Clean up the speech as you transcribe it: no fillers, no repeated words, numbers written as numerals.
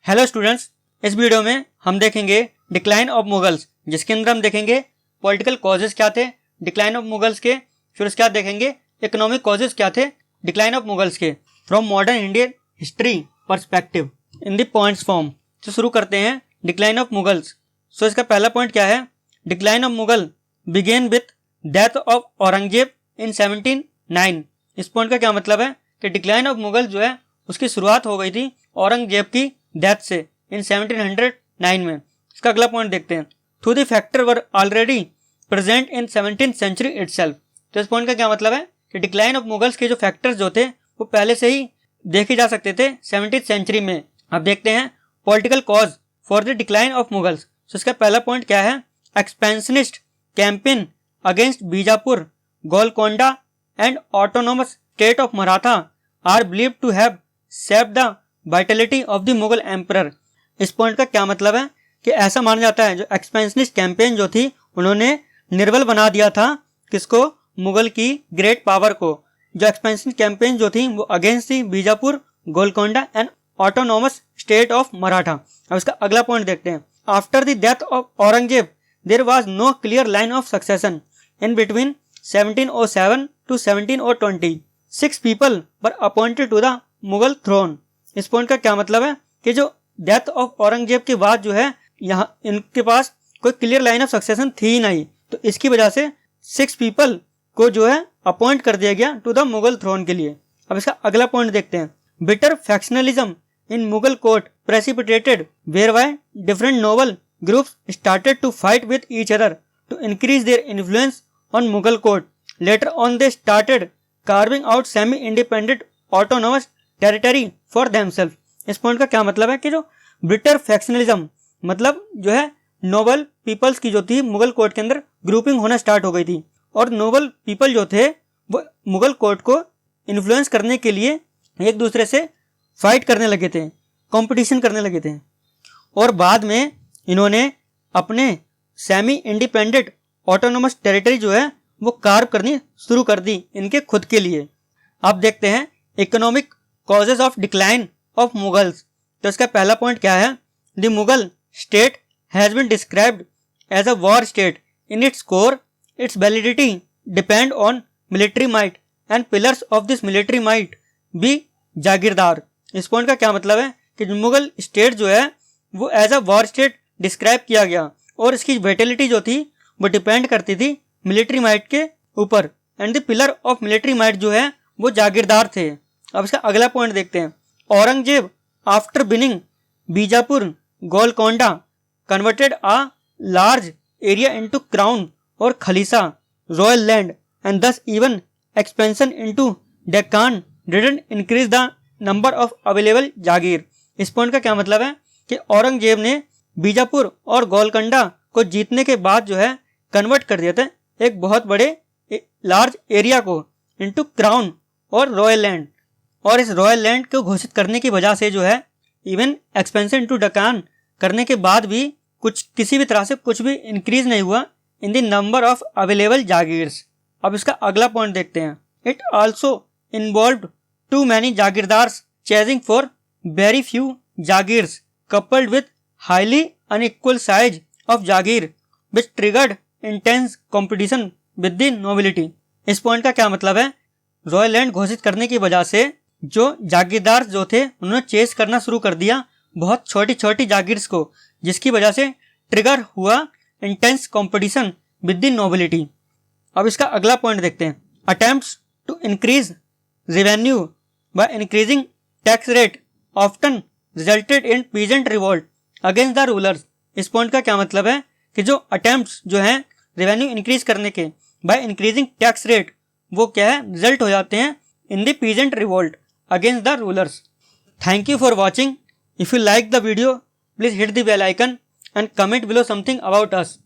Hello students, इस video में हम देखेंगे डिक्लाइन ऑफ मुगल्स, जिसके अंदर हम देखेंगे पॉलिटिकल कॉजेज क्या थे डिक्लाइन ऑफ मुगल्स के। फिर उसके बाद देखेंगे इकोनॉमिक कॉजेज क्या थे डिक्लाइन ऑफ मुगल्स के from modern Indian history perspective in the points form. तो शुरू करते हैं डिक्लाइन ऑफ मुगल्स। सो इसका पहला पॉइंट क्या है? Decline of Mughal begin with death of Aurangzeb in 1709। इस पॉइंट का क्या मतलब है कि डिक्लाइन ऑफ मुगल जो है उसकी शुरुआत हो गई थी औरंगजेब की डेथ से इन 1709 में। इसका अगला पॉइंट देखते हैं। To the factor were already present in 17th century itself. तो इस पॉइंट का क्या मतलब है कि डिक्लाइन ऑफ मुगल्स के जो फैक्टर्स जो थे वो पहले से ही देखे जा सकते थे 17th सेंचुरी में। अब देखते हैं political cause for the decline of Mughals. तो इसका पहला पॉइंट क्या है? Expansionist campaign against Bijapur, Golconda and autonomous state of Maratha are believed to have saved the vitality of the Mughal emperor. इस पॉइंट का क्या मतलब है कि ऐसा माना जाता है जो एक्सपेंशनिस्ट कैंपेन जो थी उन्होंने निर्बल बना दिया था किसको? मुगल की ग्रेट पावर को। जो एक्सपेंशनिस्ट कैंपेन जो थी वो अगेंस्ट थी Bijapur, Golconda and autonomous state of Maratha. अब इसका अगला पॉइंट देखते हैं। After the death of Aurangzeb there was no clear line of succession in between 1707 to 1720। 6 people were appointed to the Mughal throne. इस पॉइंट का क्या मतलब है कि जो डेथ ऑफ औरंगजेब के बाद जो है यहाँ इनके पास कोई क्लियर लाइन ऑफ सक्सेशन थी ही नहीं, तो इसकी वजह से 6 people को जो है अपॉइंट कर दिया गया टू द मुगल थ्रोन के लिए। अब इसका अगला पॉइंट देखते हैं। Bitter factionalism in Mughal court precipitated whereby different noble groups started to fight with each other to increase their influence on Mughal court. Later on they started carving out semi-independent autonomous territory for themselves. इस point का क्या मतलब है कि जो ब्रिटर factionalism मतलब जो है नोबल पीपल्स की जो थी मुगल कोर्ट के अंदर ग्रुपिंग होना स्टार्ट हो गई थी और नोबल पीपल जो थे वो मुगल कोर्ट को इन्फ्लुएंस करने के लिए एक दूसरे से फाइट करने लगे थे, कंपटीशन करने लगे थे और बाद में इन्होंने अपने सेमी इंडिपेंडेंट ऑटोनोमस टेरिटरी जो है वो कार्व करनी शुरू कर दी इनके खुद के लिए। अब देखते हैं economic causes of decline of Mughals. तो इसका पहला पॉइंट क्या है? The Mughal state has been described as a war state in its core. Its validity depend on military might and pillars of this military might be jagirdar. इस point का क्या मतलब है कि मुगल स्टेट जो है वो as a war state describe किया गया और इसकी वैटिलिटी जो थी वो डिपेंड करती थी मिलिट्री माइट के ऊपर and the pillar of military might जो है वो जागीरदार थे। अब इसका अगला पॉइंट देखते हैं। Aurangzeb after winning Bijapur, Golconda converted a large area into crown और khalisa royal land and thus even expansion into Deccan didn't increase the number of available jagir. इस पॉइंट का क्या मतलब है कि औरंगजेब ने बीजापुर और गोलकोंडा को जीतने के बाद जो है कन्वर्ट कर दिया था एक बहुत बड़े लार्ज एरिया को इनटू क्राउन और रॉयल लैंड, और इस रॉयल लैंड को घोषित करने की वजह से जो है इवन एक्सपेंशन इनटू डेक्कान करने के बाद भी कुछ किसी भी तरह से कुछ भी इंक्रीज नहीं हुआ in the number of available jagirs. अब इसका अगला पॉइंट देखते हैं। It also involved too many jagirdars chasing for very few jagirs coupled with highly unequal size of jagir which triggered intense competition with the nobility। इस पॉइंट का क्या मतलब है? रॉयल लैंड घोषित करने की वजह से जो जागीरदार जो थे उन्होंने चेस करना शुरू कर दिया बहुत छोटी छोटी जागीर्स को, जिसकी वजह से ट्रिगर हुआ intense competition with the nobility. अब इसका अगला पॉइंट देखते हैं। Attempts to increase revenue by increasing tax rate often resulted in peasant revolt against the rulers. इस पॉइंट का क्या मतलब है कि जो अटेम्प्ट्स जो हैं रेवेन्यू इंक्रीज करने के बाय इंक्रीजिंग टैक्स रेट वो क्या है रिजल्ट हो जाते हैं in the peasant revolt against the rulers. Thank you for watching. If you like the video please hit the bell icon and comment below something about us.